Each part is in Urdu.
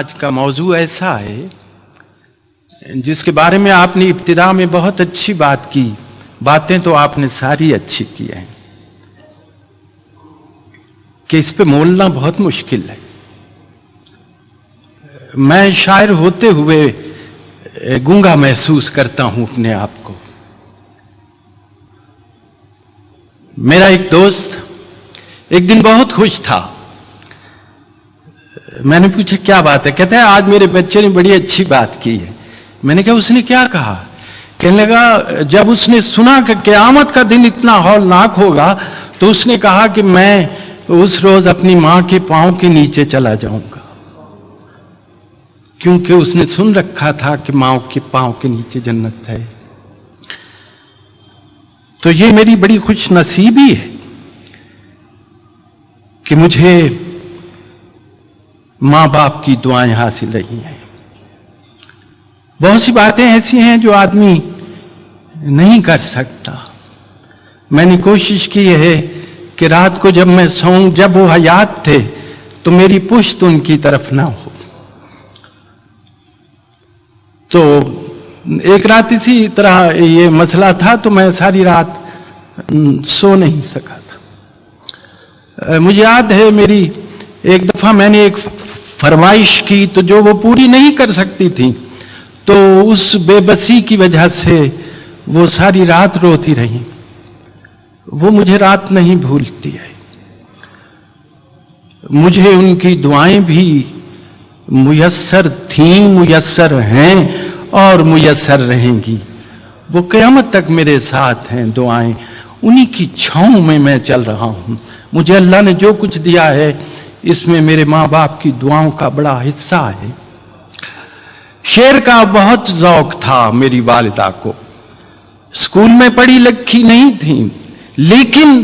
آج کا موضوع ایسا ہے جس کے بارے میں آپ نے ابتدا میں بہت اچھی بات کی. باتیں تو آپ نے ساری اچھی کی ہیں کہ اس پہ بولنا بہت مشکل ہے. میں شاعر ہوتے ہوئے گونگا محسوس کرتا ہوں اپنے آپ کو. میرا ایک دوست ایک دن بہت خوش تھا. میں نے پوچھا کیا بات ہے؟ کہتا ہے آج میرے بچے نے بڑی اچھی بات کی ہے. میں نے کہا اس نے کیا کہا؟ کہنے لگا جب اس نے سنا کہ قیامت کا دن اتنا ہولناک ہوگا تو اس نے کہا کہ میں اس روز اپنی ماں کے پاؤں کے نیچے چلا جاؤں گا، کیونکہ اس نے سن رکھا تھا کہ ماں کے پاؤں کے نیچے جنت ہے. تو یہ میری بڑی خوش نصیبی ہے کہ مجھے ماں باپ کی دعائیں حاصل رہی ہیں. بہت سی باتیں ایسی ہیں جو آدمی نہیں کر سکتا. میں نے کوشش کی ہے کہ رات کو جب میں سوؤں، جب وہ حیات تھے تو میری پشت ان کی طرف نہ ہو. تو ایک رات اسی طرح یہ مسئلہ تھا تو میں ساری رات سو نہیں سکا تھا. مجھے یاد ہے میری ایک دفعہ میں نے ایک فرمائش کی تو جو وہ پوری نہیں کر سکتی تھی تو اس بے بسی کی وجہ سے وہ ساری رات روتی رہی. وہ مجھے رات نہیں بھولتی ہے. مجھے ان کی دعائیں بھی میسر تھیں، میسر ہیں اور میسر رہیں گی. وہ قیامت تک میرے ساتھ ہیں. دعائیں انہی کی چھاؤں میں چل رہا ہوں. مجھے اللہ نے جو کچھ دیا ہے اس میں میرے ماں باپ کی دعاؤں کا بڑا حصہ ہے. شعر کا بہت ذوق تھا میری والدہ کو. اسکول میں پڑھی لکھی نہیں تھی لیکن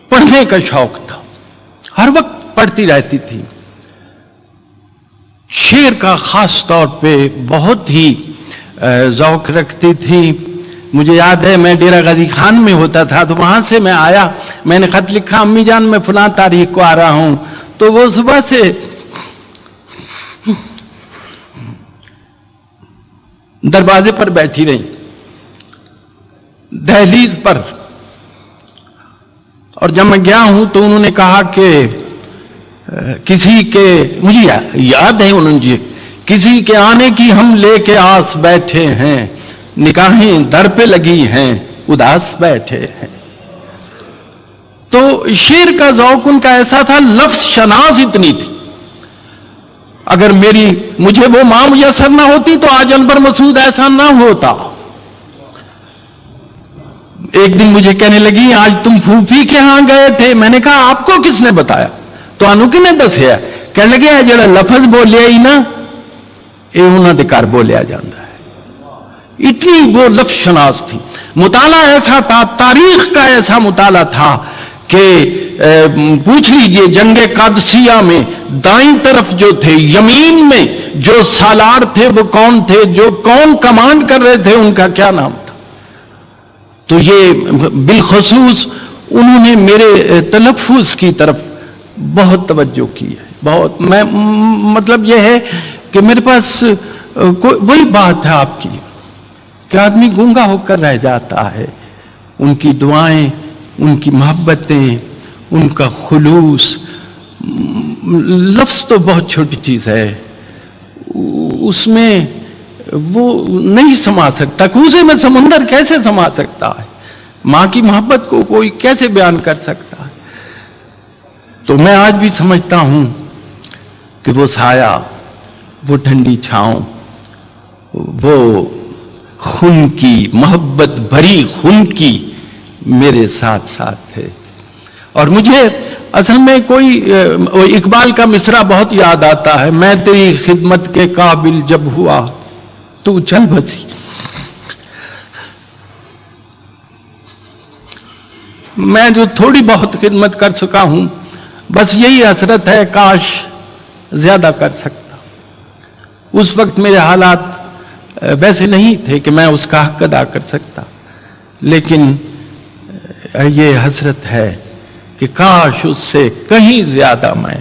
پڑھنے کا شوق تھا. ہر وقت پڑھتی رہتی تھی. شعر کا خاص طور پہ بہت ہی ذوق رکھتی تھی. مجھے یاد ہے میں ڈیرہ غازی خان میں ہوتا تھا تو وہاں سے میں آیا، میں نے خط لکھا امی جان میں فلاں تاریخ کو آ رہا ہوں. تو وہ صبح سے دروازے پر بیٹھی رہی، دہلیز پر. اور جب میں گیا ہوں تو انہوں نے کہا کہ کسی کے، مجھے یاد ہے انہوں نے، کسی کے آنے کی ہم لے کے آس بیٹھے ہیں، نگاہیں در پہ لگی ہیں اداس بیٹھے ہیں. تو شعر کا ذوق ان کا ایسا تھا، لفظ شناس اتنی تھی. اگر مجھے وہ ماں میسر نہ ہوتی تو آج انور مسعود ایسا نہ ہوتا. ایک دن مجھے کہنے لگی آج تم پھوپھی کے ہاں گئے تھے. میں نے کہا آپ کو کس نے بتایا؟ تو انو کی نے دسیا. کہنے لگے جڑا لفظ بولیا ہی نا یہ انہوں نے کر بولیا جاتا ہے. اتنی وہ لفظ شناس تھی. مطالعہ ایسا تھا، تاریخ کا ایسا مطالعہ تھا کہ پوچھ لیجئے جنگ قادسیہ میں دائیں طرف جو تھے، یمین میں جو سالار تھے وہ کون تھے، جو کون کمانڈ کر رہے تھے ان کا کیا نام تھا. تو یہ بالخصوص انہوں نے میرے تلفظ کی طرف بہت توجہ کی ہے. بہت. میں مطلب یہ ہے کہ میرے پاس وہی بات ہے آپ کی کہ آدمی گونگا ہو کر رہ جاتا ہے. ان کی دعائیں، ان کی محبتیں، ان کا خلوص. لفظ تو بہت چھوٹی چیز ہے، اس میں وہ نہیں سما سکتا. کوزے میں سمندر کیسے سما سکتا ہے؟ ماں کی محبت کو کوئی کیسے بیان کر سکتا ہے؟ تو میں آج بھی سمجھتا ہوں کہ وہ سایہ، وہ ٹھنڈی چھاؤں، وہ خون کی محبت بھری خون کی میرے ساتھ ساتھ ہے. اور مجھے اصل میں کوئی اقبال کا مصرع بہت یاد آتا ہے، میں تیری خدمت کے قابل جب ہوا تو چل بسی. میں جو تھوڑی بہت خدمت کر سکا ہوں بس یہی حسرت ہے کاش زیادہ کر سکتا. اس وقت میرے حالات ویسے نہیں تھے کہ میں اس کا حق ادا کر سکتا، لیکن یہ حسرت ہے کہ کاش اس سے کہیں زیادہ میں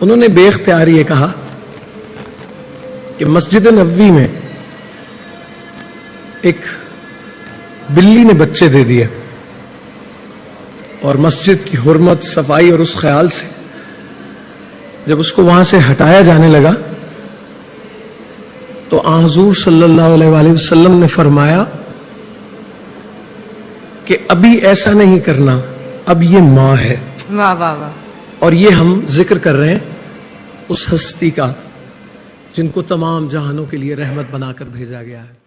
انہوں نے بے اختیار یہ کہا کہ مسجد نبوی میں ایک بلی نے بچے دے دیے، اور مسجد کی حرمت، صفائی اور اس خیال سے جب اس کو وہاں سے ہٹایا جانے لگا تو آن حضور صلی اللہ علیہ وآلہ وسلم نے فرمایا کہ ابھی ایسا نہیں کرنا، اب یہ ماں ہے۔ واہ واہ واہ۔ اور یہ ہم ذکر کر رہے ہیں اس ہستی کا جن کو تمام جہانوں کے لیے رحمت بنا کر بھیجا گیا ہے۔